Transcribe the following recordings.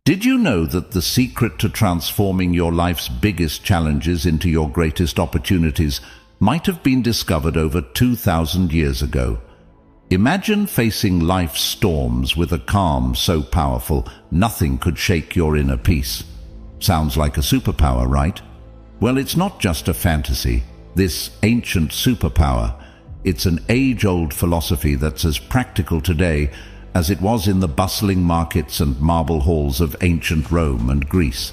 Did you know that the secret to transforming your life's biggest challenges into your greatest opportunities might have been discovered over 2,000 years ago? Imagine facing life's storms with a calm so powerful nothing could shake your inner peace. Sounds like a superpower, right? Well, it's not just a fantasy. This ancient superpower, it's an age-old philosophy that's as practical today as it was in the bustling markets and marble halls of ancient Rome and Greece.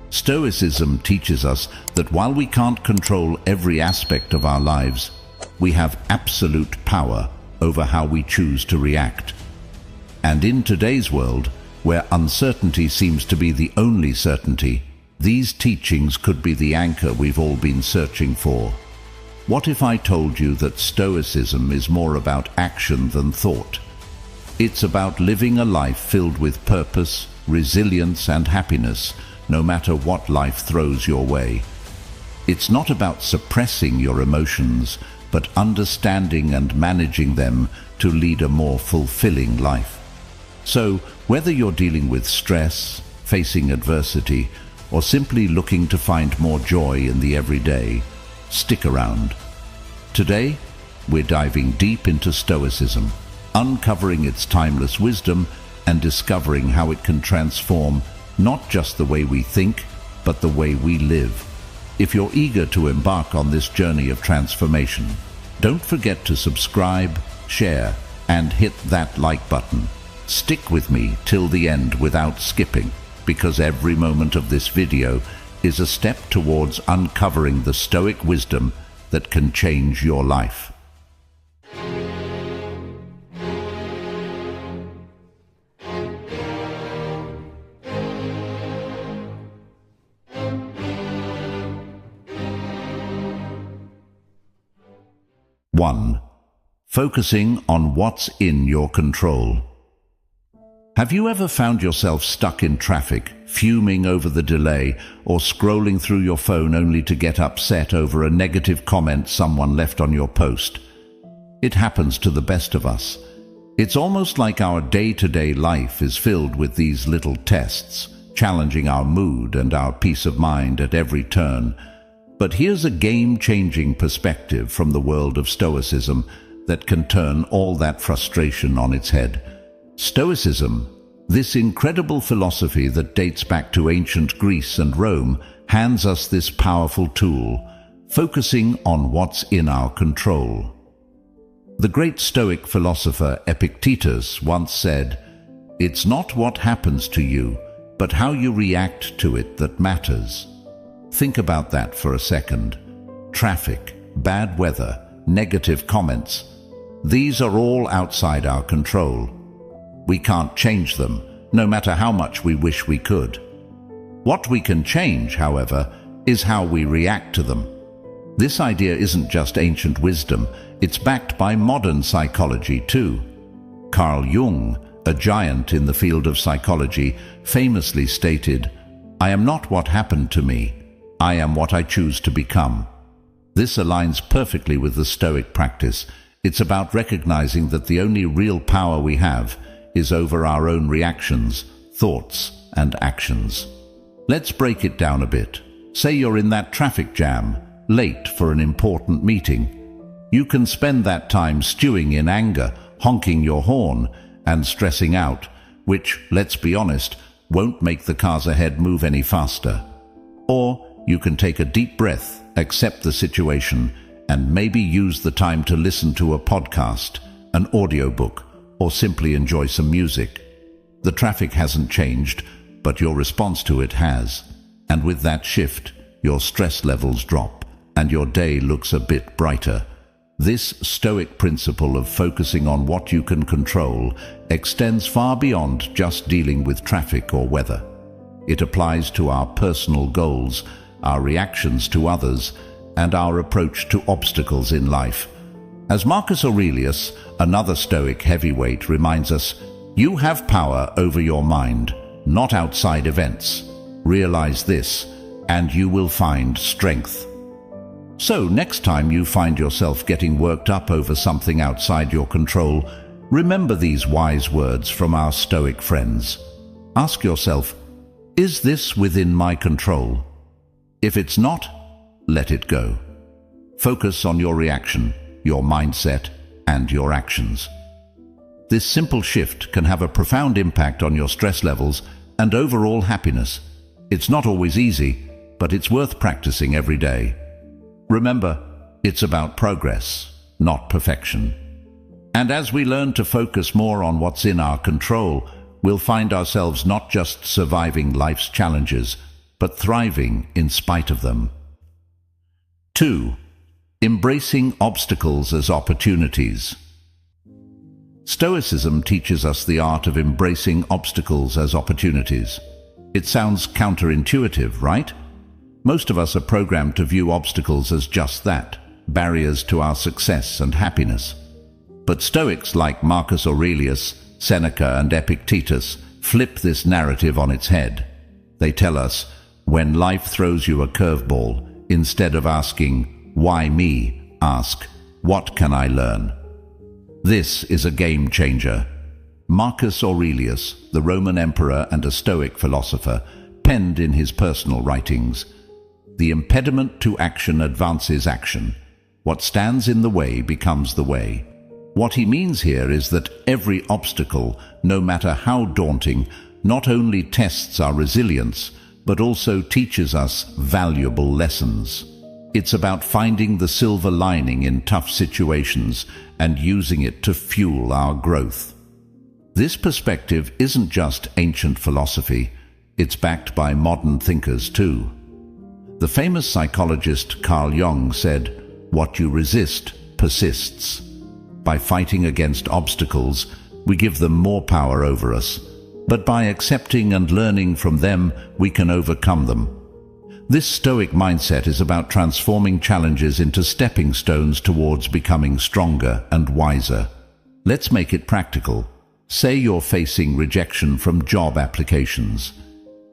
Stoicism teaches us that while we can't control every aspect of our lives, we have absolute power over how we choose to react. And in today's world, where uncertainty seems to be the only certainty, these teachings could be the anchor we've all been searching for. What if I told you that Stoicism is more about action than thought? It's about living a life filled with purpose, resilience, and happiness, no matter what life throws your way. It's not about suppressing your emotions, but understanding and managing them to lead a more fulfilling life. So, whether you're dealing with stress, facing adversity, or simply looking to find more joy in the everyday, stick around. Today, we're diving deep into Stoicism, uncovering its timeless wisdom and discovering how it can transform not just the way we think, but the way we live. If you're eager to embark on this journey of transformation, don't forget to subscribe, share, and hit that like button. Stick with me till the end without skipping, because every moment of this video is a step towards uncovering the Stoic wisdom that can change your life. One, focusing on what's in your control. Have you ever found yourself stuck in traffic, fuming over the delay, or scrolling through your phone only to get upset over a negative comment someone left on your post? It happens to the best of us. It's almost like our day-to-day life is filled with these little tests, challenging our mood and our peace of mind at every turn. But here's a game-changing perspective from the world of Stoicism that can turn all that frustration on its head. Stoicism, this incredible philosophy that dates back to ancient Greece and Rome, hands us this powerful tool, focusing on what's in our control. The great Stoic philosopher Epictetus once said, "It's not what happens to you, but how you react to it that matters." Think about that for a second. Traffic, bad weather, negative comments. These are all outside our control. We can't change them, no matter how much we wish we could. What we can change, however, is how we react to them. This idea isn't just ancient wisdom, it's backed by modern psychology too. Carl Jung, a giant in the field of psychology, famously stated, "I am not what happened to me. I am what I choose to become." This aligns perfectly with the Stoic practice. It's about recognizing that the only real power we have is over our own reactions, thoughts, and actions. Let's break it down a bit. Say you're in that traffic jam, late for an important meeting. You can spend that time stewing in anger, honking your horn, and stressing out, which, let's be honest, won't make the cars ahead move any faster. Or you can take a deep breath, accept the situation, and maybe use the time to listen to a podcast, an audiobook, or simply enjoy some music. The traffic hasn't changed, but your response to it has. And with that shift, your stress levels drop, and your day looks a bit brighter. This Stoic principle of focusing on what you can control extends far beyond just dealing with traffic or weather. It applies to our personal goals, our reactions to others, and our approach to obstacles in life. As Marcus Aurelius, another Stoic heavyweight, reminds us, you have power over your mind, not outside events. Realize this, and you will find strength. So, next time you find yourself getting worked up over something outside your control, remember these wise words from our Stoic friends. Ask yourself, Is this within my control? If it's not, let it go. Focus on your reaction, your mindset, and your actions. This simple shift can have a profound impact on your stress levels and overall happiness. It's not always easy, but it's worth practicing every day. Remember, it's about progress, not perfection. And as we learn to focus more on what's in our control, we'll find ourselves not just surviving life's challenges, but thriving in spite of them. 2. Embracing obstacles as opportunities. Stoicism teaches us the art of embracing obstacles as opportunities. It sounds counterintuitive, right? Most of us are programmed to view obstacles as just that, barriers to our success and happiness. But Stoics like Marcus Aurelius, Seneca, and Epictetus flip this narrative on its head. They tell us, when life throws you a curveball, instead of asking, "Why me?" ask, "What can I learn?" This is a game changer. Marcus Aurelius, the Roman emperor and a Stoic philosopher, penned in his personal writings, "The impediment to action advances action. What stands in the way becomes the way." What he means here is that every obstacle, no matter how daunting, not only tests our resilience, but also teaches us valuable lessons. It's about finding the silver lining in tough situations and using it to fuel our growth. This perspective isn't just ancient philosophy, it's backed by modern thinkers too. The famous psychologist Carl Jung said, "What you resist persists." By fighting against obstacles, we give them more power over us, but by accepting and learning from them, we can overcome them. This Stoic mindset is about transforming challenges into stepping stones towards becoming stronger and wiser. Let's make it practical. Say you're facing rejection from job applications.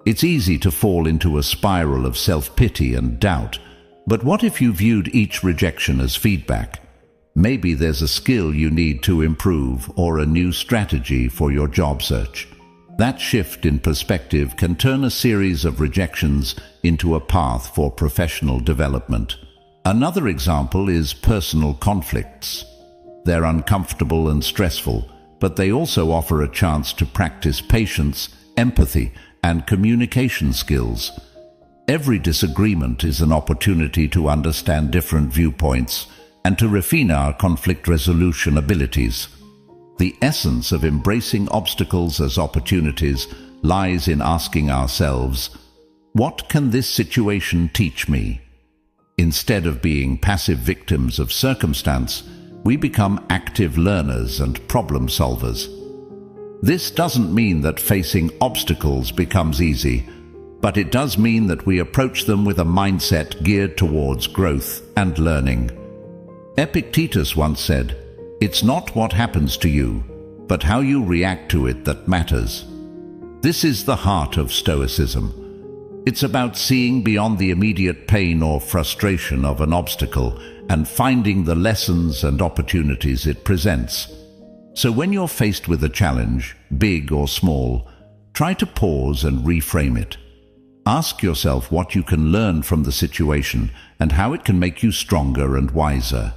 It's easy to fall into a spiral of self-pity and doubt, but what if you viewed each rejection as feedback? Maybe there's a skill you need to improve or a new strategy for your job search. That shift in perspective can turn a series of rejections into a path for professional development. Another example is personal conflicts. They're uncomfortable and stressful, but they also offer a chance to practice patience, empathy, and communication skills. Every disagreement is an opportunity to understand different viewpoints and to refine our conflict resolution abilities. The essence of embracing obstacles as opportunities lies in asking ourselves, what can this situation teach me? Instead of being passive victims of circumstance, we become active learners and problem solvers. This doesn't mean that facing obstacles becomes easy, but it does mean that we approach them with a mindset geared towards growth and learning. Epictetus once said, "It's not what happens to you, but how you react to it that matters." This is the heart of Stoicism. It's about seeing beyond the immediate pain or frustration of an obstacle and finding the lessons and opportunities it presents. So when you're faced with a challenge, big or small, try to pause and reframe it. Ask yourself what you can learn from the situation and how it can make you stronger and wiser.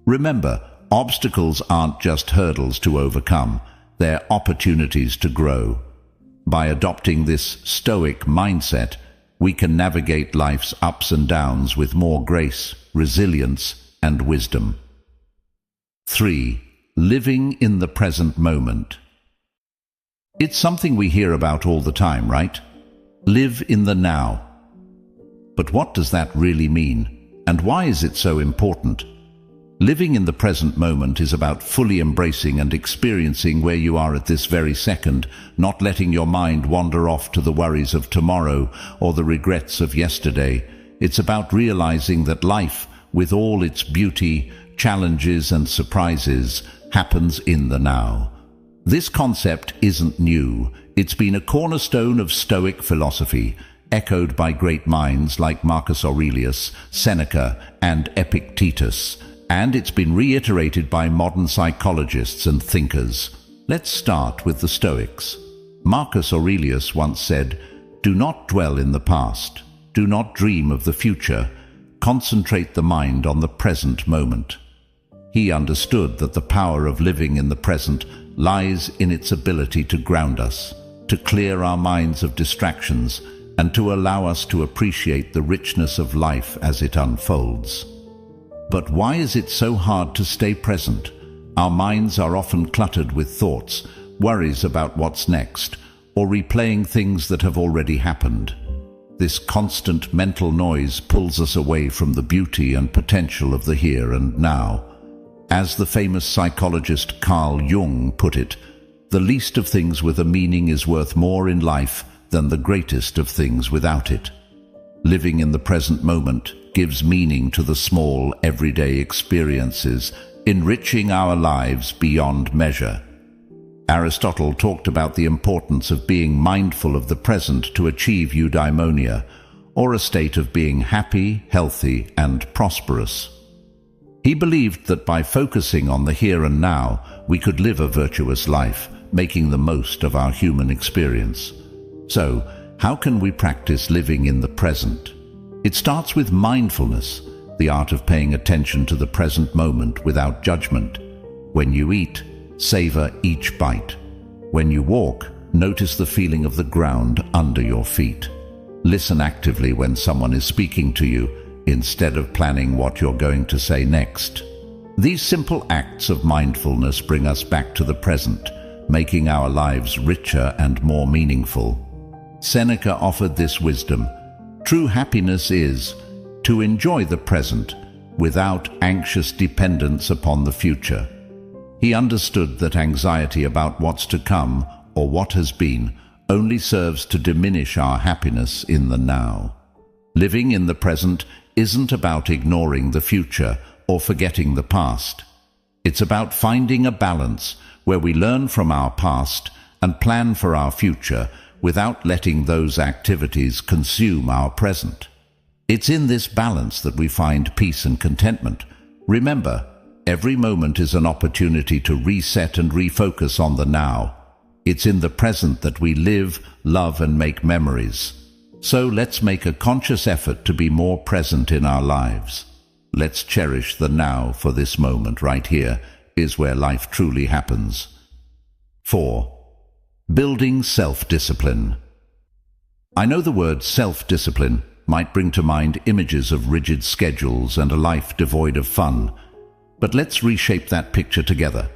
Remember, obstacles aren't just hurdles to overcome, they're opportunities to grow. By adopting this Stoic mindset, we can navigate life's ups and downs with more grace, resilience, and wisdom. 3. Living in the present moment. It's something we hear about all the time, right? Live in the now. But what does that really mean? And why is it so important? Living in the present moment is about fully embracing and experiencing where you are at this very second, not letting your mind wander off to the worries of tomorrow or the regrets of yesterday. It's about realizing that life, with all its beauty, challenges and surprises, happens in the now. This concept isn't new. It's been a cornerstone of Stoic philosophy, echoed by great minds like Marcus Aurelius, Seneca, and Epictetus. And it's been reiterated by modern psychologists and thinkers. Let's start with the Stoics. Marcus Aurelius once said, Do not dwell in the past. Do not dream of the future. Concentrate the mind on the present moment. He understood that the power of living in the present lies in its ability to ground us, to clear our minds of distractions, and to allow us to appreciate the richness of life as it unfolds. But why is it so hard to stay present? Our minds are often cluttered with thoughts, worries about what's next, or replaying things that have already happened. This constant mental noise pulls us away from the beauty and potential of the here and now. As the famous psychologist Carl Jung put it, the least of things with a meaning is worth more in life than the greatest of things without it. Living in the present moment gives meaning to the small, everyday experiences, enriching our lives beyond measure. Aristotle talked about the importance of being mindful of the present to achieve eudaimonia, or a state of being happy, healthy, and prosperous. He believed that by focusing on the here and now, we could live a virtuous life, making the most of our human experience. So, how can we practice living in the present? It starts with mindfulness, the art of paying attention to the present moment without judgment. When you eat, savor each bite. When you walk, notice the feeling of the ground under your feet. Listen actively when someone is speaking to you, instead of planning what you're going to say next. These simple acts of mindfulness bring us back to the present, making our lives richer and more meaningful. Seneca offered this wisdom: true happiness is to enjoy the present without anxious dependence upon the future. He understood that anxiety about what's to come or what has been only serves to diminish our happiness in the now. Living in the present isn't about ignoring the future or forgetting the past. It's about finding a balance where we learn from our past and plan for our future without letting those activities consume our present. It's in this balance that we find peace and contentment. Remember, every moment is an opportunity to reset and refocus on the now. It's in the present that we live, love, and make memories. So let's make a conscious effort to be more present in our lives. Let's cherish the now, for this moment right here is where life truly happens. 4. Building self-discipline. I know the word self-discipline might bring to mind images of rigid schedules and a life devoid of fun, but let's reshape that picture together.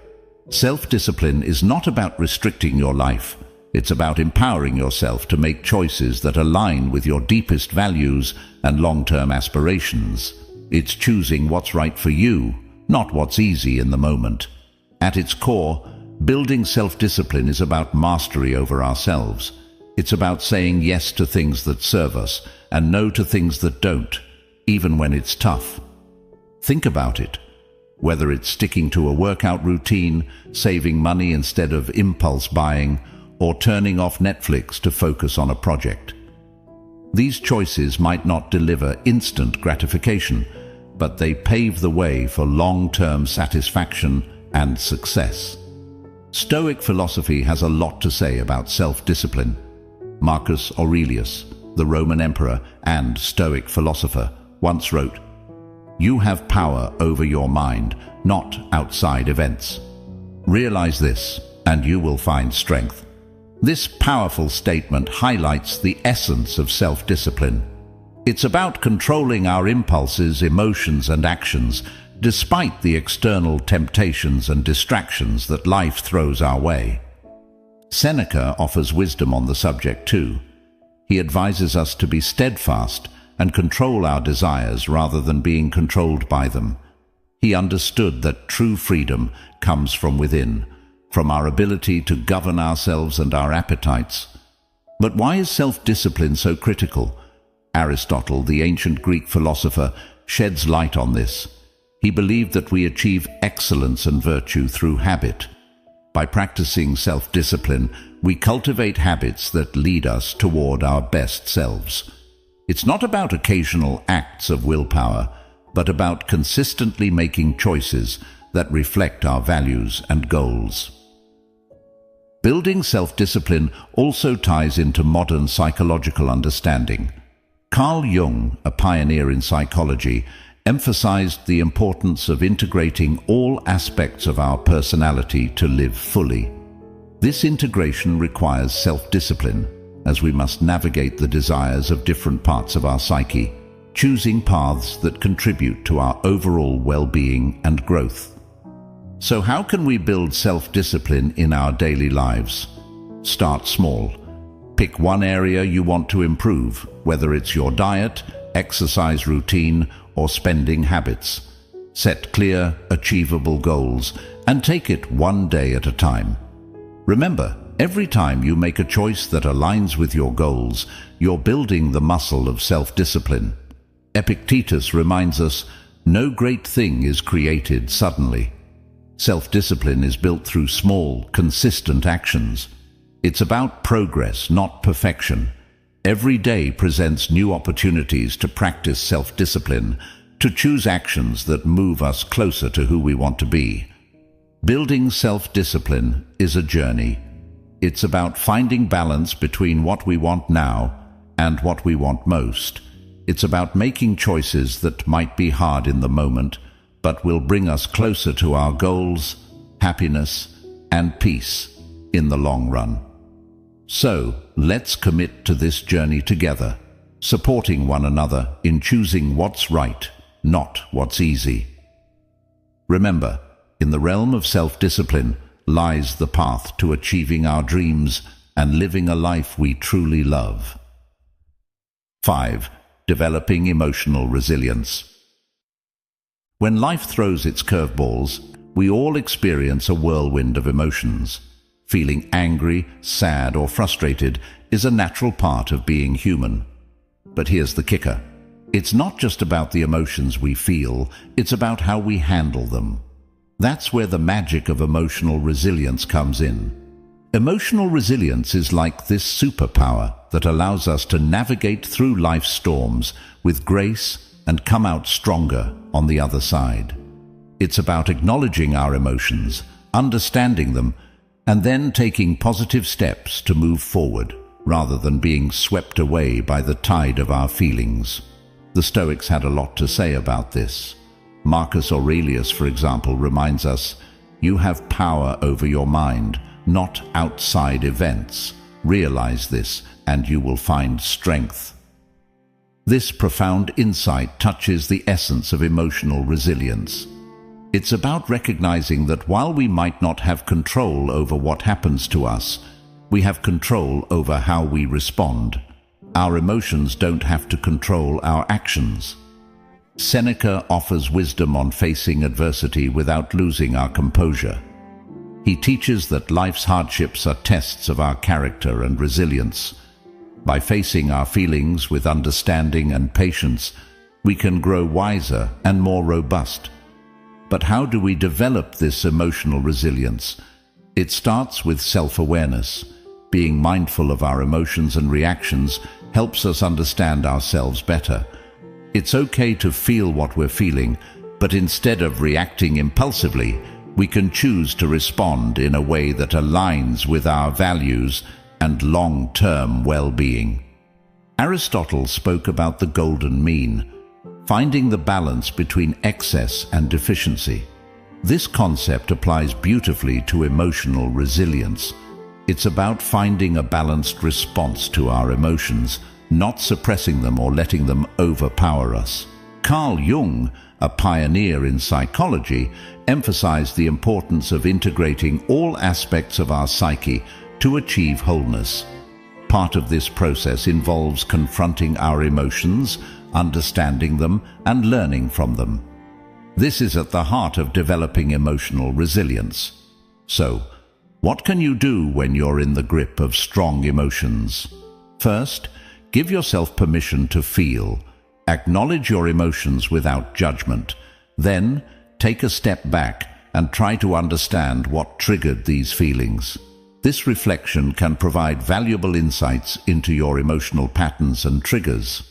Self-discipline is not about restricting your life. It's about empowering yourself to make choices that align with your deepest values and long-term aspirations. It's choosing what's right for you, not what's easy in the moment. At its core, building self-discipline is about mastery over ourselves. It's about saying yes to things that serve us and no to things that don't, even when it's tough. Think about it. Whether it's sticking to a workout routine, saving money instead of impulse buying, or turning off Netflix to focus on a project. These choices might not deliver instant gratification, but they pave the way for long-term satisfaction and success. Stoic philosophy has a lot to say about self-discipline. Marcus Aurelius, the Roman emperor and Stoic philosopher, once wrote, "You have power over your mind, not outside events. Realize this, and you will find strength." This powerful statement highlights the essence of self-discipline. It's about controlling our impulses, emotions, and actions, despite the external temptations and distractions that life throws our way. Seneca offers wisdom on the subject too. He advises us to be steadfast and control our desires rather than being controlled by them. He understood that true freedom comes from within, from our ability to govern ourselves and our appetites. But why is self-discipline so critical? Aristotle, the ancient Greek philosopher, sheds light on this. He believed that we achieve excellence and virtue through habit. By practicing self-discipline, we cultivate habits that lead us toward our best selves. It's not about occasional acts of willpower, but about consistently making choices that reflect our values and goals. Building self-discipline also ties into modern psychological understanding. Carl Jung, a pioneer in psychology, emphasized the importance of integrating all aspects of our personality to live fully. This integration requires self-discipline, as we must navigate the desires of different parts of our psyche, choosing paths that contribute to our overall well-being and growth. So how can we build self-discipline in our daily lives? Start small. Pick one area you want to improve, whether it's your diet, exercise routine, or spending habits. Set clear, achievable goals and take it one day at a time. Remember, every time you make a choice that aligns with your goals, you're building the muscle of self-discipline. Epictetus reminds us, no great thing is created suddenly. Self-discipline is built through small, consistent actions. It's about progress, not perfection. Every day presents new opportunities to practice self-discipline, to choose actions that move us closer to who we want to be. Building self-discipline is a journey. It's about finding balance between what we want now and what we want most. It's about making choices that might be hard in the moment, but will bring us closer to our goals, happiness, and peace in the long run. So, let's commit to this journey together, supporting one another in choosing what's right, not what's easy. Remember, in the realm of self-discipline lies the path to achieving our dreams and living a life we truly love. 5. Developing emotional resilience. When life throws its curveballs, we all experience a whirlwind of emotions. Feeling angry, sad, or frustrated is a natural part of being human. But here's the kicker. It's not just about the emotions we feel, it's about how we handle them. That's where the magic of emotional resilience comes in. Emotional resilience is like this superpower that allows us to navigate through life's storms with grace and come out stronger on the other side. It's about acknowledging our emotions, understanding them, and then taking positive steps to move forward, rather than being swept away by the tide of our feelings. The Stoics had a lot to say about this. Marcus Aurelius, for example, reminds us, "You have power over your mind, not outside events. Realize this, and you will find strength." This profound insight touches the essence of emotional resilience. It's about recognizing that while we might not have control over what happens to us, we have control over how we respond. Our emotions don't have to control our actions. Seneca offers wisdom on facing adversity without losing our composure. He teaches that life's hardships are tests of our character and resilience. By facing our feelings with understanding and patience, we can grow wiser and more robust. But how do we develop this emotional resilience? It starts with self-awareness. Being mindful of our emotions and reactions helps us understand ourselves better. It's okay to feel what we're feeling, but instead of reacting impulsively, we can choose to respond in a way that aligns with our values and long-term well-being. Aristotle spoke about the golden mean, finding the balance between excess and deficiency. This concept applies beautifully to emotional resilience. It's about finding a balanced response to our emotions, not suppressing them or letting them overpower us. Carl Jung, a pioneer in psychology, emphasized the importance of integrating all aspects of our psyche to achieve wholeness. Part of this process involves confronting our emotions, understanding them, and learning from them. This is at the heart of developing emotional resilience. So, what can you do when you're in the grip of strong emotions? First, give yourself permission to feel. Acknowledge your emotions without judgment. Then, take a step back and try to understand what triggered these feelings. This reflection can provide valuable insights into your emotional patterns and triggers.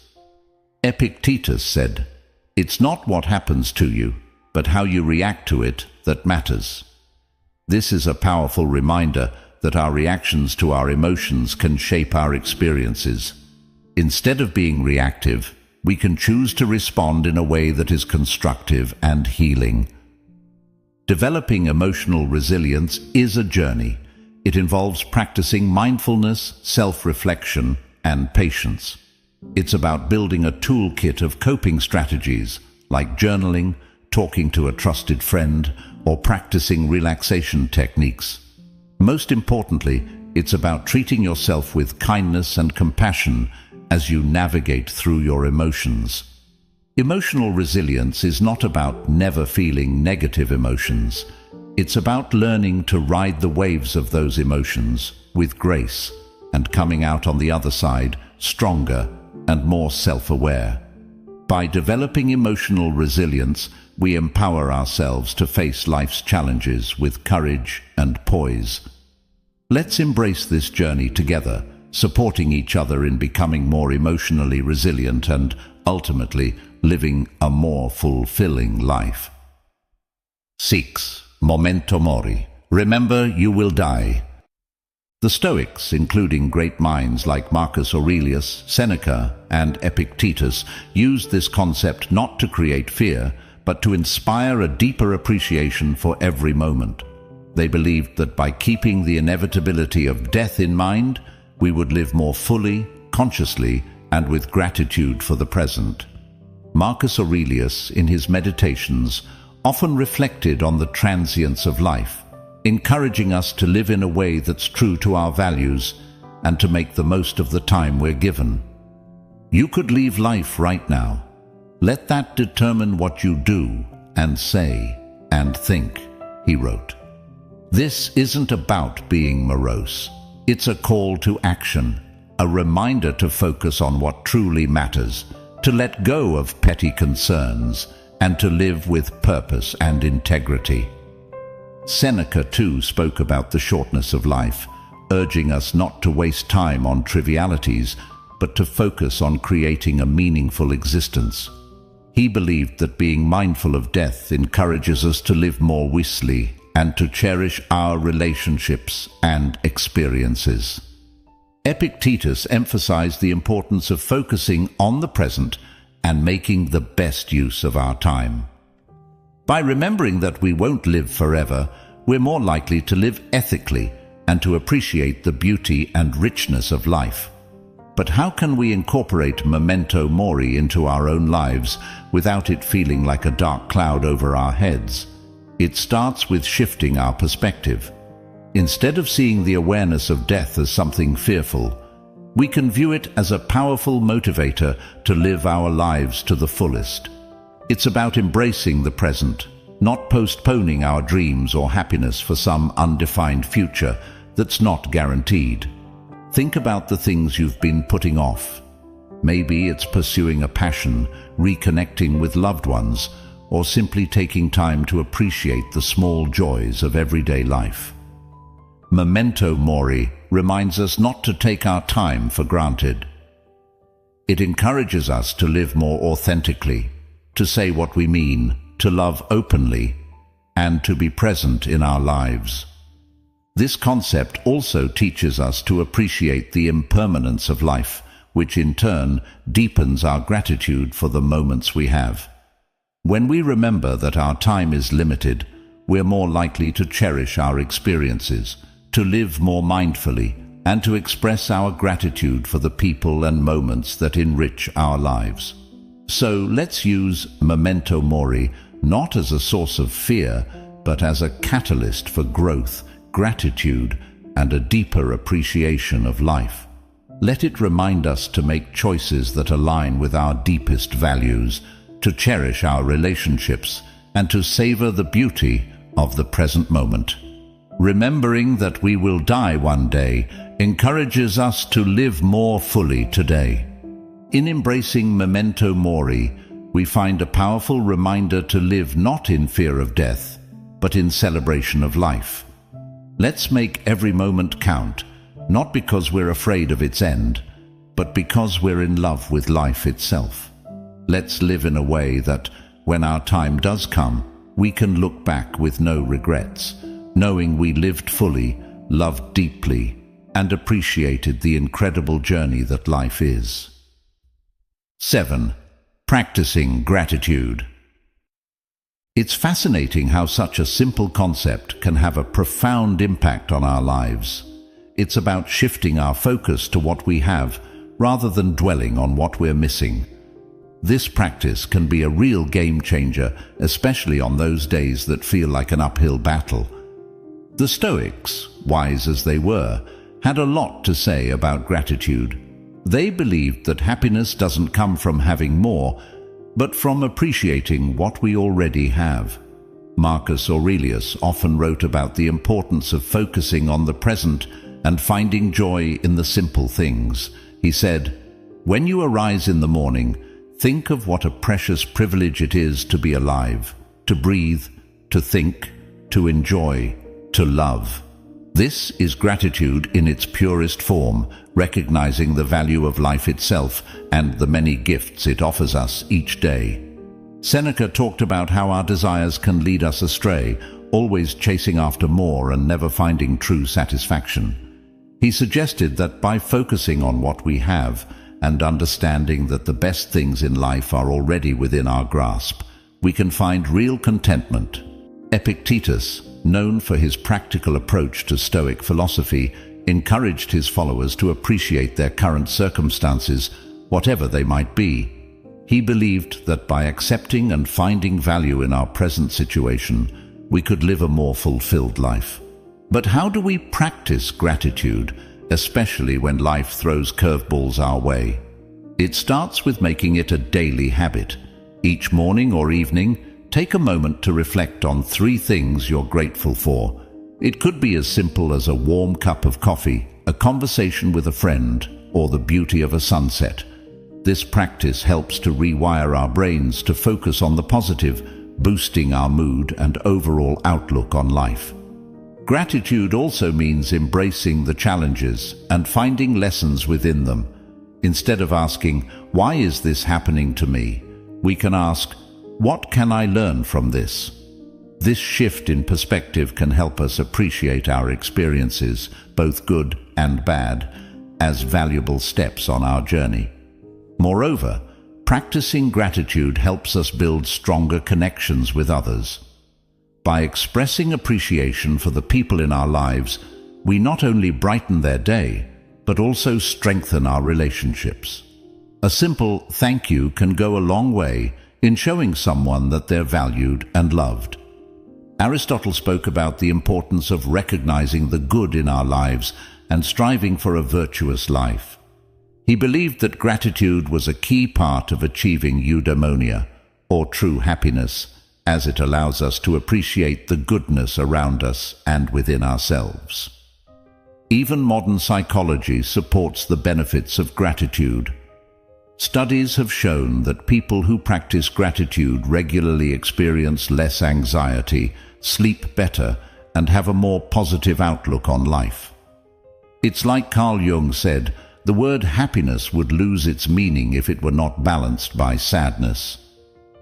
Epictetus said, "It's not what happens to you, but how you react to it that matters." This is a powerful reminder that our reactions to our emotions can shape our experiences. Instead of being reactive, we can choose to respond in a way that is constructive and healing. Developing emotional resilience is a journey. It involves practicing mindfulness, self-reflection, and patience. It's about building a toolkit of coping strategies like journaling, talking to a trusted friend, or practicing relaxation techniques. Most importantly, it's about treating yourself with kindness and compassion as you navigate through your emotions. Emotional resilience is not about never feeling negative emotions. It's about learning to ride the waves of those emotions with grace and coming out on the other side stronger and more self-aware. By developing emotional resilience, we empower ourselves to face life's challenges with courage and poise. Let's embrace this journey together, supporting each other in becoming more emotionally resilient and, ultimately, living a more fulfilling life. 6. Memento mori. Remember, you will die. The Stoics, including great minds like Marcus Aurelius, Seneca, and Epictetus, used this concept not to create fear, but to inspire a deeper appreciation for every moment. They believed that by keeping the inevitability of death in mind, we would live more fully, consciously, and with gratitude for the present. Marcus Aurelius, in his Meditations, often reflected on the transience of life, encouraging us to live in a way that's true to our values and to make the most of the time we're given. You could leave life right now. Let that determine what you do and say and think, he wrote. This isn't about being morose. It's a call to action, a reminder to focus on what truly matters, to let go of petty concerns, and to live with purpose and integrity. Seneca, too, spoke about the shortness of life, urging us not to waste time on trivialities, but to focus on creating a meaningful existence. He believed that being mindful of death encourages us to live more wisely and to cherish our relationships and experiences. Epictetus emphasized the importance of focusing on the present and making the best use of our time. By remembering that we won't live forever, we're more likely to live ethically and to appreciate the beauty and richness of life. But how can we incorporate memento mori into our own lives without it feeling like a dark cloud over our heads? It starts with shifting our perspective. Instead of seeing the awareness of death as something fearful, we can view it as a powerful motivator to live our lives to the fullest. It's about embracing the present, not postponing our dreams or happiness for some undefined future that's not guaranteed. Think about the things you've been putting off. Maybe it's pursuing a passion, reconnecting with loved ones, or simply taking time to appreciate the small joys of everyday life. Memento mori reminds us not to take our time for granted. It encourages us to live more authentically, to say what we mean, to love openly, and to be present in our lives. This concept also teaches us to appreciate the impermanence of life, which in turn deepens our gratitude for the moments we have. When we remember that our time is limited, we're more likely to cherish our experiences, to live more mindfully, and to express our gratitude for the people and moments that enrich our lives. So let's use memento mori not as a source of fear, but as a catalyst for growth, gratitude, and a deeper appreciation of life. Let it remind us to make choices that align with our deepest values, to cherish our relationships, and to savor the beauty of the present moment. Remembering that we will die one day encourages us to live more fully today. In embracing memento mori, we find a powerful reminder to live not in fear of death, but in celebration of life. Let's make every moment count, not because we're afraid of its end, but because we're in love with life itself. Let's live in a way that, when our time does come, we can look back with no regrets, knowing we lived fully, loved deeply, and appreciated the incredible journey that life is. 7. Practicing gratitude. It's fascinating how such a simple concept can have a profound impact on our lives. It's about shifting our focus to what we have rather than dwelling on what we're missing. This practice can be a real game changer, especially on those days that feel like an uphill battle. The Stoics, wise as they were, had a lot to say about gratitude. They believed that happiness doesn't come from having more, but from appreciating what we already have. Marcus Aurelius often wrote about the importance of focusing on the present and finding joy in the simple things. He said, "When you arise in the morning, think of what a precious privilege it is to be alive, to breathe, to think, to enjoy, to love." This is gratitude in its purest form, recognizing the value of life itself and the many gifts it offers us each day. Seneca talked about how our desires can lead us astray, always chasing after more and never finding true satisfaction. He suggested that by focusing on what we have and understanding that the best things in life are already within our grasp, we can find real contentment. Epictetus, known for his practical approach to Stoic philosophy, encouraged his followers to appreciate their current circumstances, whatever they might be. He believed that by accepting and finding value in our present situation, we could live a more fulfilled life. But how do we practice gratitude, especially when life throws curveballs our way? It starts with making it a daily habit. Each morning or evening, take a moment to reflect on 3 things you're grateful for. It could be as simple as a warm cup of coffee, a conversation with a friend, or the beauty of a sunset. This practice helps to rewire our brains to focus on the positive, boosting our mood and overall outlook on life. Gratitude also means embracing the challenges and finding lessons within them. Instead of asking, "Why is this happening to me?" we can ask, "What can I learn from this?" This shift in perspective can help us appreciate our experiences, both good and bad, as valuable steps on our journey. Moreover, practicing gratitude helps us build stronger connections with others. By expressing appreciation for the people in our lives, we not only brighten their day, but also strengthen our relationships. A simple thank you can go a long way in showing someone that they're valued and loved. Aristotle spoke about the importance of recognizing the good in our lives and striving for a virtuous life. He believed that gratitude was a key part of achieving eudaimonia, or true happiness, as it allows us to appreciate the goodness around us and within ourselves. Even modern psychology supports the benefits of gratitude. Studies have shown that people who practice gratitude regularly experience less anxiety, sleep better, and have a more positive outlook on life. It's like Carl Jung said, the word happiness would lose its meaning if it were not balanced by sadness.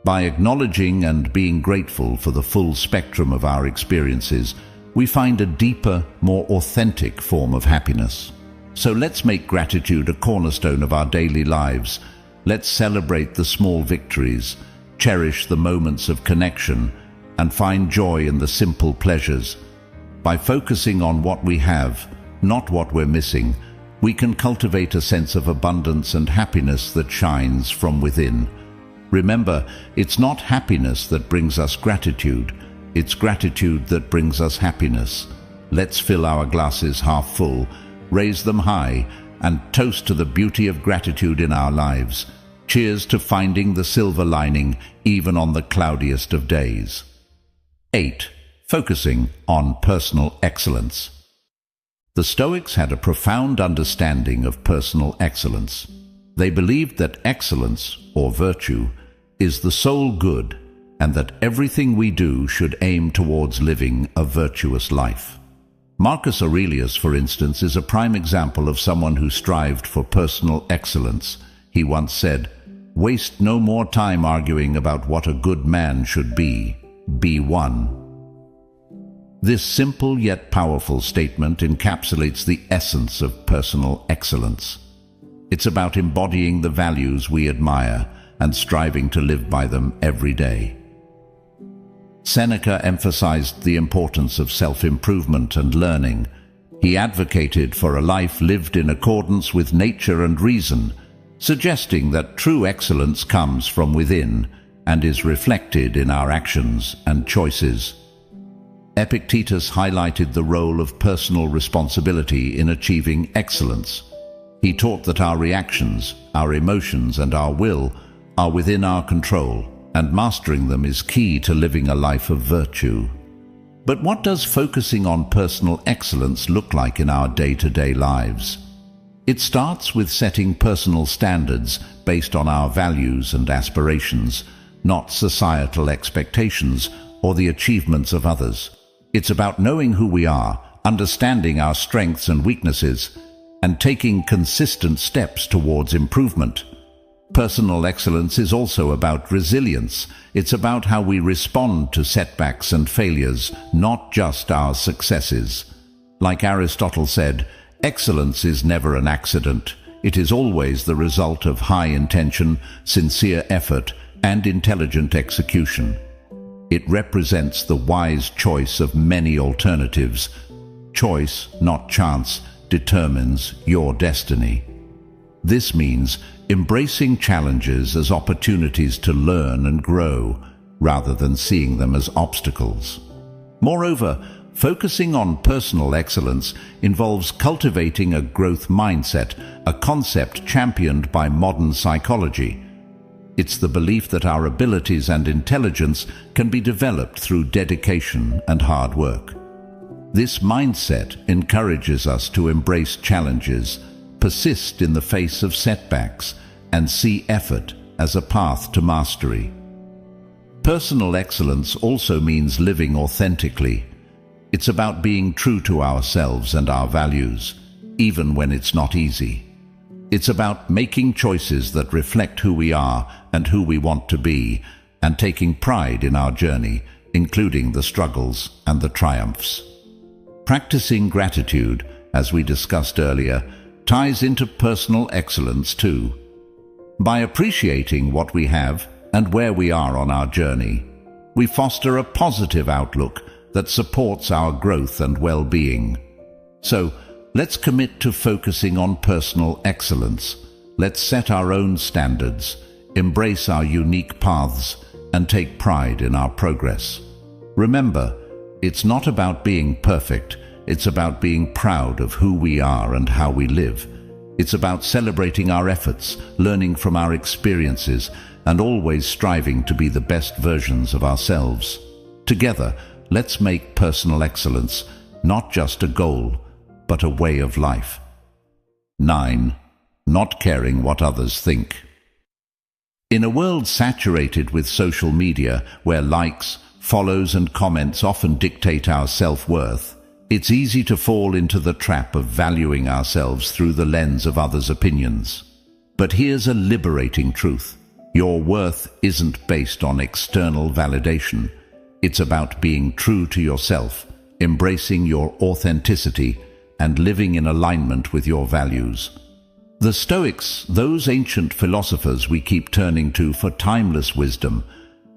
By acknowledging and being grateful for the full spectrum of our experiences, we find a deeper, more authentic form of happiness. So let's make gratitude a cornerstone of our daily lives. Let's celebrate the small victories, cherish the moments of connection, and find joy in the simple pleasures. By focusing on what we have, not what we're missing, we can cultivate a sense of abundance and happiness that shines from within. Remember, it's not happiness that brings us gratitude, it's gratitude that brings us happiness. Let's fill our glasses half full, raise them high, and toast to the beauty of gratitude in our lives. Cheers to finding the silver lining even on the cloudiest of days. 8. Focusing on personal excellence. The Stoics had a profound understanding of personal excellence. They believed that excellence, or virtue, is the sole good, and that everything we do should aim towards living a virtuous life. Marcus Aurelius, for instance, is a prime example of someone who strived for personal excellence. He once said, "Waste no more time arguing about what a good man should be. Be one." This simple yet powerful statement encapsulates the essence of personal excellence. It's about embodying the values we admire and striving to live by them every day. Seneca emphasized the importance of self-improvement and learning. He advocated for a life lived in accordance with nature and reason, suggesting that true excellence comes from within and is reflected in our actions and choices. Epictetus highlighted the role of personal responsibility in achieving excellence. He taught that our reactions, our emotions, and our will are within our control, and mastering them is key to living a life of virtue. But what does focusing on personal excellence look like in our day-to-day lives? It starts with setting personal standards based on our values and aspirations, not societal expectations or the achievements of others. It's about knowing who we are, understanding our strengths and weaknesses, and taking consistent steps towards improvement. Personal excellence is also about resilience. It's about how we respond to setbacks and failures, not just our successes. Like Aristotle said, excellence is never an accident. It is always the result of high intention, sincere effort, and intelligent execution. It represents the wise choice of many alternatives. Choice, not chance, determines your destiny. This means embracing challenges as opportunities to learn and grow, rather than seeing them as obstacles. Moreover, focusing on personal excellence involves cultivating a growth mindset, a concept championed by modern psychology. It's the belief that our abilities and intelligence can be developed through dedication and hard work. This mindset encourages us to embrace challenges, persist in the face of setbacks, and see effort as a path to mastery. Personal excellence also means living authentically. It's about being true to ourselves and our values, even when it's not easy. It's about making choices that reflect who we are and who we want to be, and taking pride in our journey, including the struggles and the triumphs. Practicing gratitude, as we discussed earlier, ties into personal excellence too. By appreciating what we have and where we are on our journey, we foster a positive outlook that supports our growth and well-being. So, let's commit to focusing on personal excellence. Let's set our own standards, embrace our unique paths, and take pride in our progress. Remember, it's not about being perfect, it's about being proud of who we are and how we live. It's about celebrating our efforts, learning from our experiences, and always striving to be the best versions of ourselves. Together, let's make personal excellence not just a goal, but a way of life. 9. Not caring what others think. In a world saturated with social media, where likes, follows, and comments often dictate our self-worth, it's easy to fall into the trap of valuing ourselves through the lens of others' opinions. But here's a liberating truth. Your worth isn't based on external validation. It's about being true to yourself, embracing your authenticity, and living in alignment with your values. The Stoics, those ancient philosophers we keep turning to for timeless wisdom,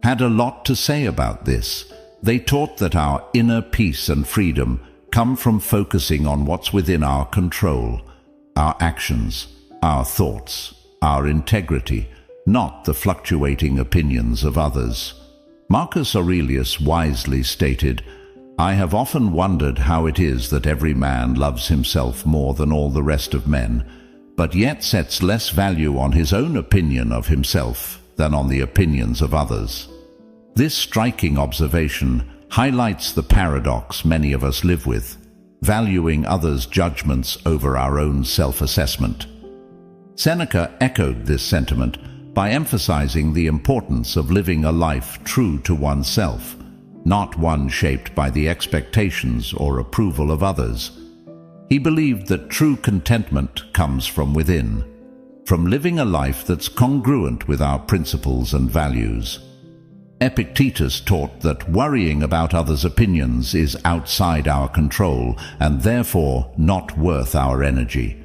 had a lot to say about this. They taught that our inner peace and freedom come from focusing on what's within our control, our actions, our thoughts, our integrity, not the fluctuating opinions of others. Marcus Aurelius wisely stated, "I have often wondered how it is that every man loves himself more than all the rest of men, but yet sets less value on his own opinion of himself than on the opinions of others." This striking observation highlights the paradox many of us live with, valuing others' judgments over our own self-assessment. Seneca echoed this sentiment by emphasizing the importance of living a life true to oneself, not one shaped by the expectations or approval of others. He believed that true contentment comes from within, from living a life that's congruent with our principles and values. Epictetus taught that worrying about others' opinions is outside our control and therefore not worth our energy.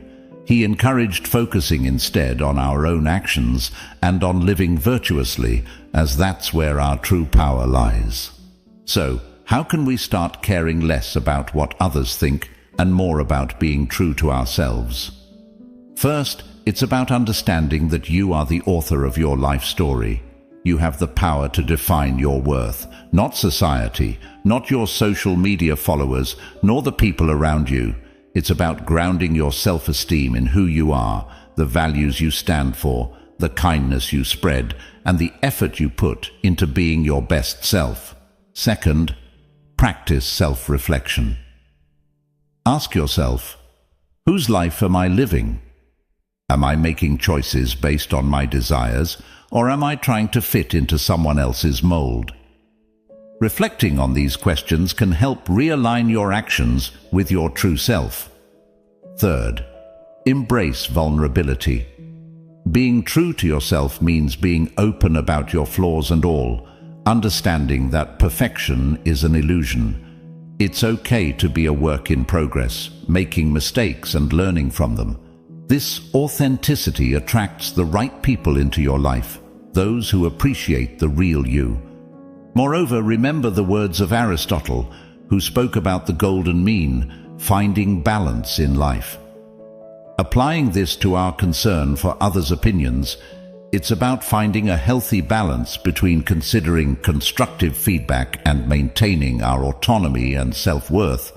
He encouraged focusing instead on our own actions and on living virtuously, as that's where our true power lies. So, how can we start caring less about what others think and more about being true to ourselves? First, it's about understanding that you are the author of your life story. You have the power to define your worth, not society, not your social media followers, nor the people around you. It's about grounding your self-esteem in who you are, the values you stand for, the kindness you spread, and the effort you put into being your best self. Second, practice self-reflection. Ask yourself, whose life am I living? Am I making choices based on my desires, or am I trying to fit into someone else's mold? Reflecting on these questions can help realign your actions with your true self. Third, embrace vulnerability. Being true to yourself means being open about your flaws and all, understanding that perfection is an illusion. It's okay to be a work in progress, making mistakes and learning from them. This authenticity attracts the right people into your life, those who appreciate the real you. Moreover, remember the words of Aristotle, who spoke about the golden mean, finding balance in life. Applying this to our concern for others' opinions, it's about finding a healthy balance between considering constructive feedback and maintaining our autonomy and self-worth.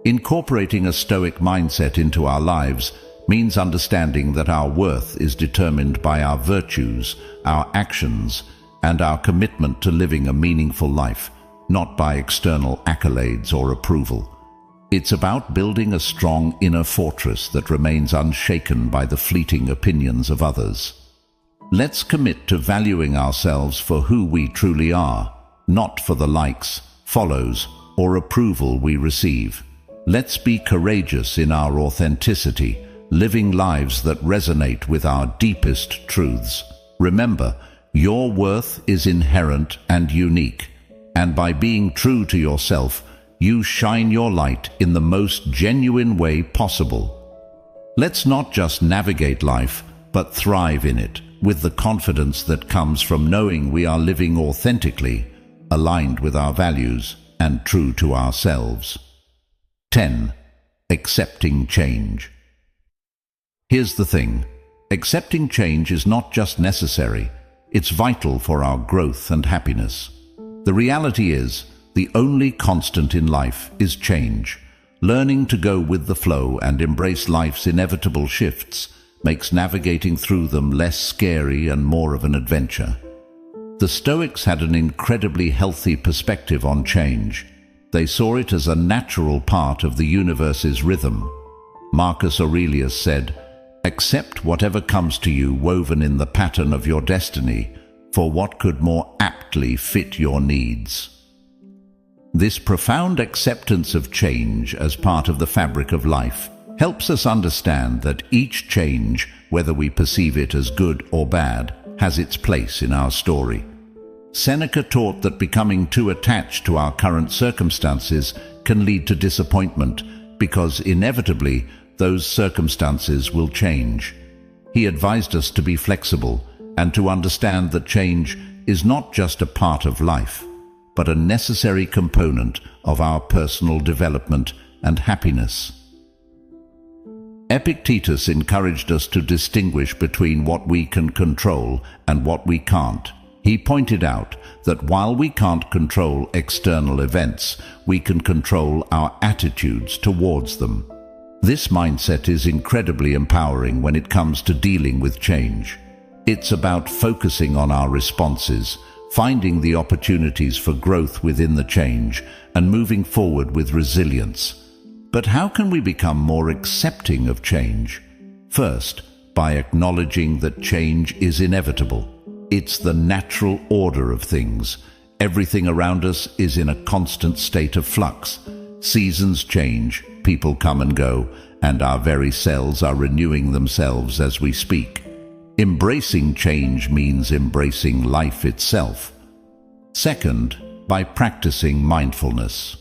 Incorporating a Stoic mindset into our lives means understanding that our worth is determined by our virtues, our actions, and our commitment to living a meaningful life, not by external accolades or approval. It's about building a strong inner fortress that remains unshaken by the fleeting opinions of others. Let's commit to valuing ourselves for who we truly are, not for the likes, follows, or approval we receive. Let's be courageous in our authenticity, living lives that resonate with our deepest truths. Remember, your worth is inherent and unique, and by being true to yourself, you shine your light in the most genuine way possible. Let's not just navigate life, but thrive in it, with the confidence that comes from knowing we are living authentically, aligned with our values, and true to ourselves. 10. Accepting change. Here's the thing. Accepting change is not just necessary, it's vital for our growth and happiness. The reality is, the only constant in life is change. Learning to go with the flow and embrace life's inevitable shifts makes navigating through them less scary and more of an adventure. The Stoics had an incredibly healthy perspective on change. They saw it as a natural part of the universe's rhythm. Marcus Aurelius said, "Accept whatever comes to you woven in the pattern of your destiny, for what could more aptly fit your needs?" This profound acceptance of change as part of the fabric of life helps us understand that each change, whether we perceive it as good or bad, has its place in our story. Seneca taught that becoming too attached to our current circumstances can lead to disappointment, because inevitably those circumstances will change. He advised us to be flexible and to understand that change is not just a part of life, but a necessary component of our personal development and happiness. Epictetus encouraged us to distinguish between what we can control and what we can't. He pointed out that while we can't control external events, we can control our attitudes towards them. This mindset is incredibly empowering when it comes to dealing with change. It's about focusing on our responses, finding the opportunities for growth within the change, and moving forward with resilience. But how can we become more accepting of change? First, by acknowledging that change is inevitable. It's the natural order of things. Everything around us is in a constant state of flux. Seasons change, people come and go, and our very selves are renewing themselves as we speak. Embracing change means embracing life itself. Second, by practicing mindfulness.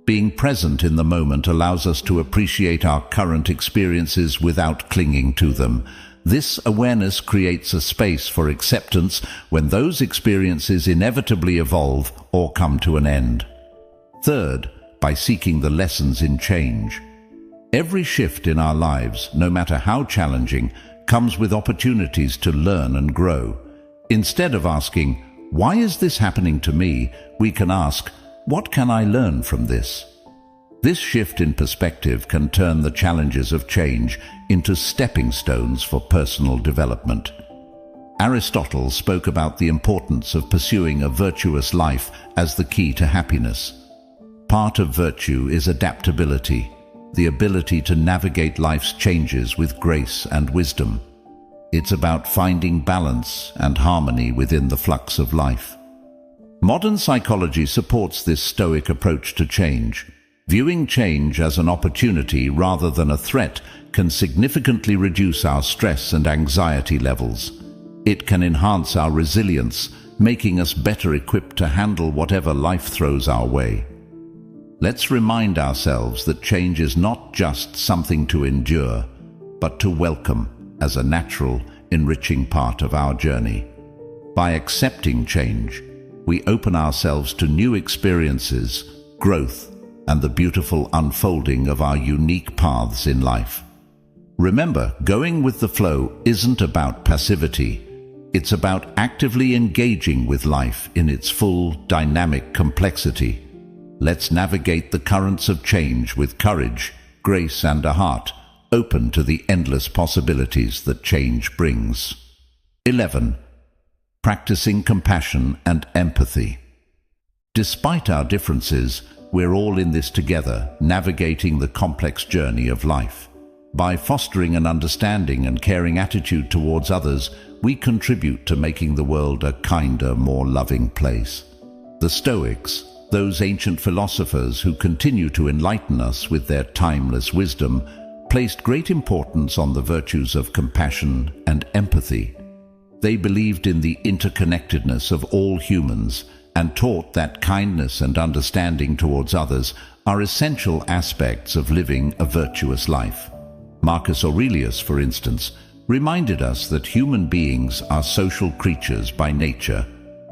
Being present in the moment allows us to appreciate our current experiences without clinging to them. This awareness creates a space for acceptance when those experiences inevitably evolve or come to an end. Third, by seeking the lessons in change. Every shift in our lives, no matter how challenging, comes with opportunities to learn and grow. Instead of asking, "Why is this happening to me?" we can ask, "What can I learn from this?" This shift in perspective can turn the challenges of change into stepping stones for personal development. Aristotle spoke about the importance of pursuing a virtuous life as the key to happiness. Part of virtue is adaptability, the ability to navigate life's changes with grace and wisdom. It's about finding balance and harmony within the flux of life. Modern psychology supports this Stoic approach to change. Viewing change as an opportunity rather than a threat can significantly reduce our stress and anxiety levels. It can enhance our resilience, making us better equipped to handle whatever life throws our way. Let's remind ourselves that change is not just something to endure, but to welcome as a natural, enriching part of our journey. By accepting change, we open ourselves to new experiences, growth, and the beautiful unfolding of our unique paths in life. Remember, going with the flow isn't about passivity. It's about actively engaging with life in its full, dynamic complexity. Let's navigate the currents of change with courage, grace, and a heart open to the endless possibilities that change brings. 11. Practicing compassion and empathy. Despite our differences, we're all in this together, navigating the complex journey of life. By fostering an understanding and caring attitude towards others, we contribute to making the world a kinder, more loving place. The Stoics, those ancient philosophers who continue to enlighten us with their timeless wisdom, placed great importance on the virtues of compassion and empathy. They believed in the interconnectedness of all humans and taught that kindness and understanding towards others are essential aspects of living a virtuous life. Marcus Aurelius, for instance, reminded us that human beings are social creatures by nature,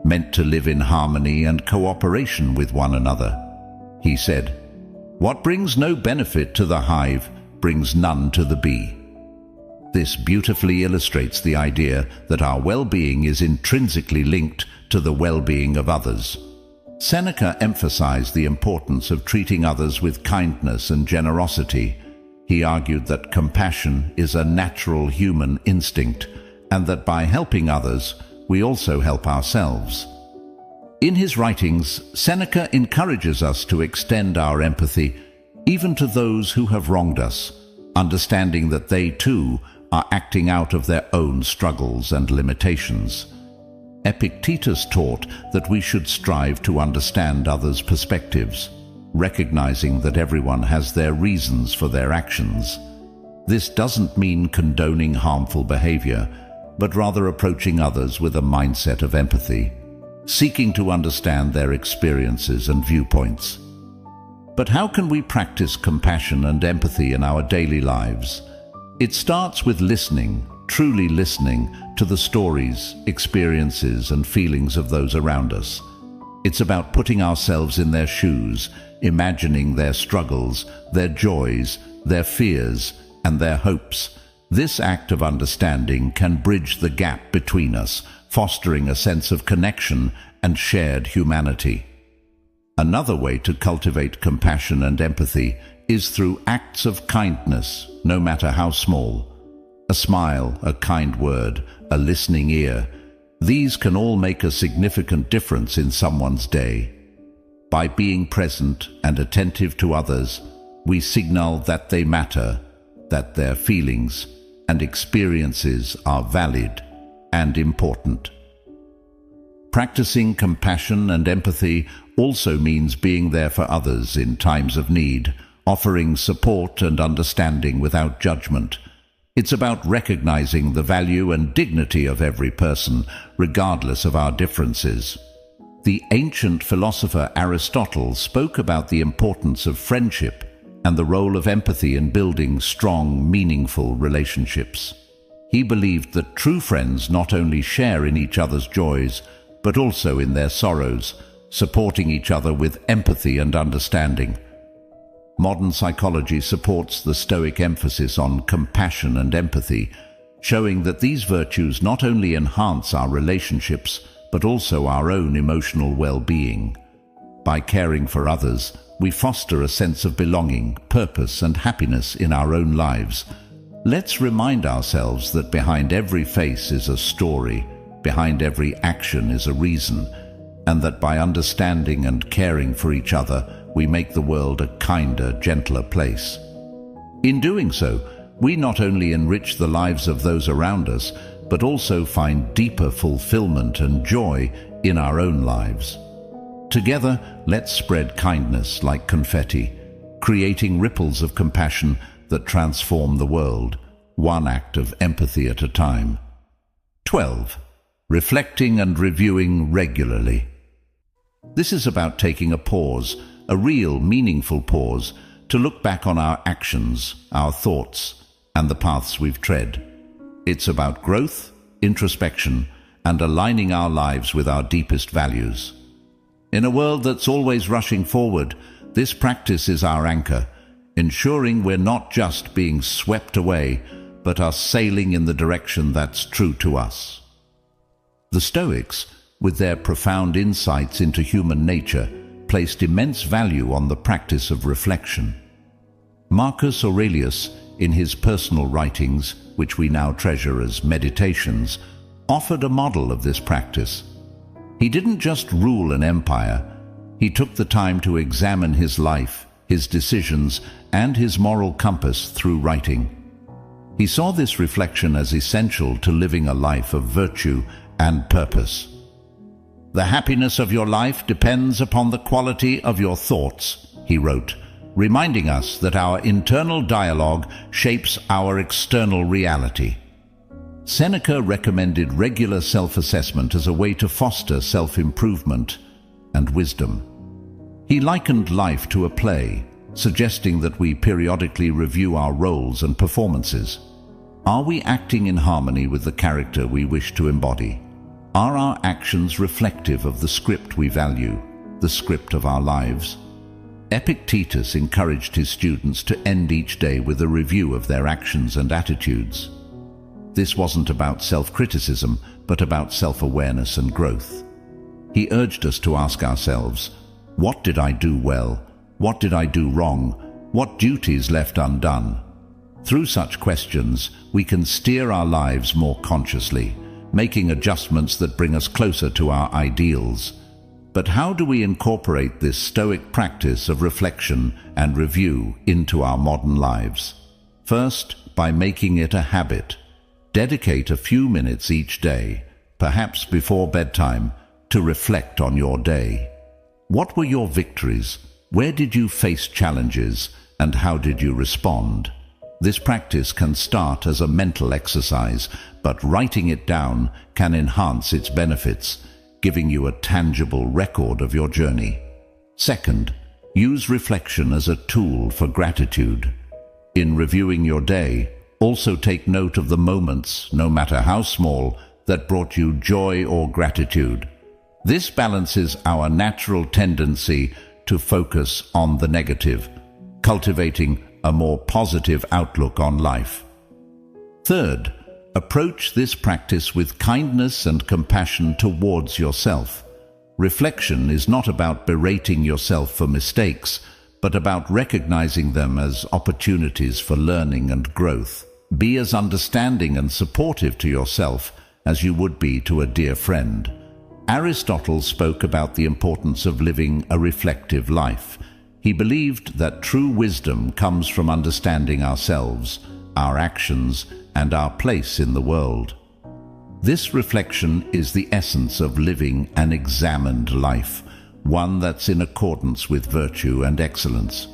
meant to live in harmony and cooperation with one another. He said, "What brings no benefit to the hive brings none to the bee." This beautifully illustrates the idea that our well-being is intrinsically linked to the well-being of others. Seneca emphasized the importance of treating others with kindness and generosity. He argued that compassion is a natural human instinct, and that by helping others, we also help ourselves. In his writings, Seneca encourages us to extend our empathy even to those who have wronged us, understanding that they too are acting out of their own struggles and limitations. Epictetus taught that we should strive to understand others' perspectives, recognizing that everyone has their reasons for their actions. This doesn't mean condoning harmful behavior, but rather approaching others with a mindset of empathy, seeking to understand their experiences and viewpoints. But how can we practice compassion and empathy in our daily lives? It starts with listening, truly listening to the stories, experiences, and feelings of those around us. It's about putting ourselves in their shoes, imagining their struggles, their joys, their fears, and their hopes. This act of understanding can bridge the gap between us, fostering a sense of connection and shared humanity. Another way to cultivate compassion and empathy is through acts of kindness, no matter how small. A smile, a kind word, a listening ear. These can all make a significant difference in someone's day. By being present and attentive to others, we signal that they matter, that their feelings and experiences are valid and important. Practicing compassion and empathy also means being there for others in times of need, offering support and understanding without judgment. It's about recognizing the value and dignity of every person, regardless of our differences. The ancient philosopher Aristotle spoke about the importance of friendship and the role of empathy in building strong, meaningful relationships. He believed that true friends not only share in each other's joys, but also in their sorrows, supporting each other with empathy and understanding. Modern psychology supports the Stoic emphasis on compassion and empathy, showing that these virtues not only enhance our relationships, but also our own emotional well-being. By caring for others, we foster a sense of belonging, purpose, and happiness in our own lives. Let's remind ourselves that behind every face is a story, behind every action is a reason, and that by understanding and caring for each other, we make the world a kinder, gentler place. In doing so, we not only enrich the lives of those around us, but also find deeper fulfillment and joy in our own lives. Together, let's spread kindness like confetti, creating ripples of compassion that transform the world, one act of empathy at a time. 12. Reflecting and reviewing regularly. This is about taking a pause, a real, meaningful pause, to look back on our actions, our thoughts, and the paths we've tread. It's about growth, introspection, and aligning our lives with our deepest values. In a world that's always rushing forward, this practice is our anchor, ensuring we're not just being swept away, but are sailing in the direction that's true to us. The Stoics, with their profound insights into human nature, placed immense value on the practice of reflection. Marcus Aurelius, in his personal writings, which we now treasure as meditations, offered a model of this practice. He didn't just rule an empire, he took the time to examine his life, his decisions, and his moral compass through writing. He saw this reflection as essential to living a life of virtue and purpose. "The happiness of your life depends upon the quality of your thoughts," he wrote, reminding us that our internal dialogue shapes our external reality. Seneca recommended regular self-assessment as a way to foster self-improvement and wisdom. He likened life to a play, suggesting that we periodically review our roles and performances. Are we acting in harmony with the character we wish to embody? Are our actions reflective of the script we value, the script of our lives? Epictetus encouraged his students to end each day with a review of their actions and attitudes. This wasn't about self-criticism, but about self-awareness and growth. He urged us to ask ourselves, what did I do well? What did I do wrong? What duties left undone? Through such questions, we can steer our lives more consciously, making adjustments that bring us closer to our ideals. But how do we incorporate this Stoic practice of reflection and review into our modern lives? First, by making it a habit. Dedicate a few minutes each day, perhaps before bedtime, to reflect on your day. What were your victories? Where did you face challenges? And how did you respond? This practice can start as a mental exercise, but writing it down can enhance its benefits, giving you a tangible record of your journey. Second, use reflection as a tool for gratitude. In reviewing your day, also take note of the moments, no matter how small, that brought you joy or gratitude. This balances our natural tendency to focus on the negative, cultivating a more positive outlook on life. Third, approach this practice with kindness and compassion towards yourself. Reflection is not about berating yourself for mistakes, but about recognizing them as opportunities for learning and growth. Be as understanding and supportive to yourself as you would be to a dear friend. Aristotle spoke about the importance of living a reflective life. He believed that true wisdom comes from understanding ourselves, our actions, and our place in the world. This reflection is the essence of living an examined life, one that's in accordance with virtue and excellence.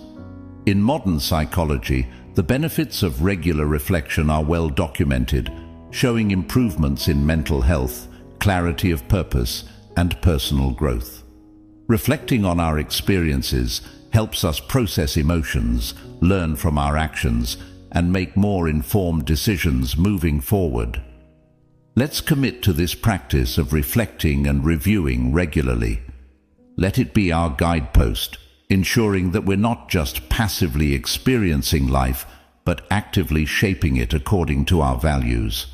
In modern psychology, the benefits of regular reflection are well documented, showing improvements in mental health, clarity of purpose, and personal growth. Reflecting on our experiences helps us process emotions, learn from our actions, and make more informed decisions moving forward. Let's commit to this practice of reflecting and reviewing regularly. Let it be our guidepost, ensuring that we're not just passively experiencing life, but actively shaping it according to our values.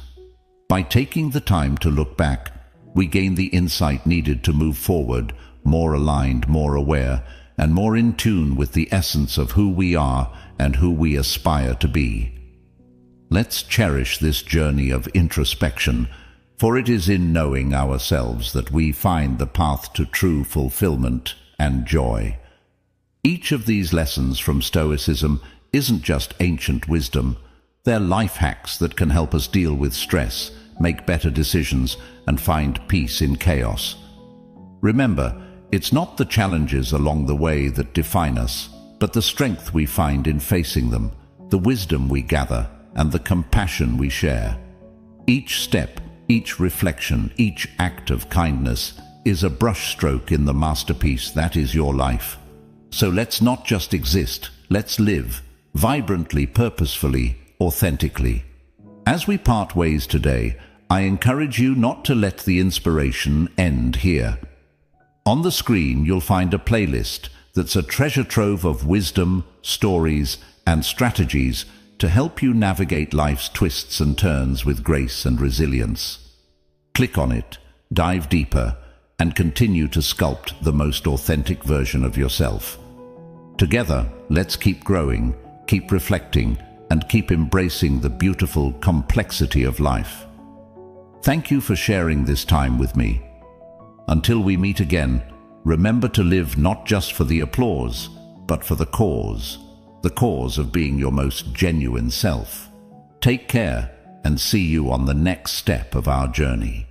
By taking the time to look back, we gain the insight needed to move forward, more aligned, more aware, and more in tune with the essence of who we are and who we aspire to be. Let's cherish this journey of introspection, for it is in knowing ourselves that we find the path to true fulfillment and joy. Each of these lessons from Stoicism isn't just ancient wisdom. They're life hacks that can help us deal with stress, make better decisions, and find peace in chaos. Remember, it's not the challenges along the way that define us, but the strength we find in facing them, the wisdom we gather, and the compassion we share. Each step, each reflection, each act of kindness is a brushstroke in the masterpiece that is your life. So let's not just exist, let's live, vibrantly, purposefully, authentically. As we part ways today, I encourage you not to let the inspiration end here. On the screen, you'll find a playlist that's a treasure trove of wisdom, stories, and strategies to help you navigate life's twists and turns with grace and resilience. Click on it, dive deeper, and continue to sculpt the most authentic version of yourself. Together, let's keep growing, keep reflecting, and keep embracing the beautiful complexity of life. Thank you for sharing this time with me. Until we meet again, remember to live not just for the applause, but for the cause of being your most genuine self. Take care, and see you on the next step of our journey.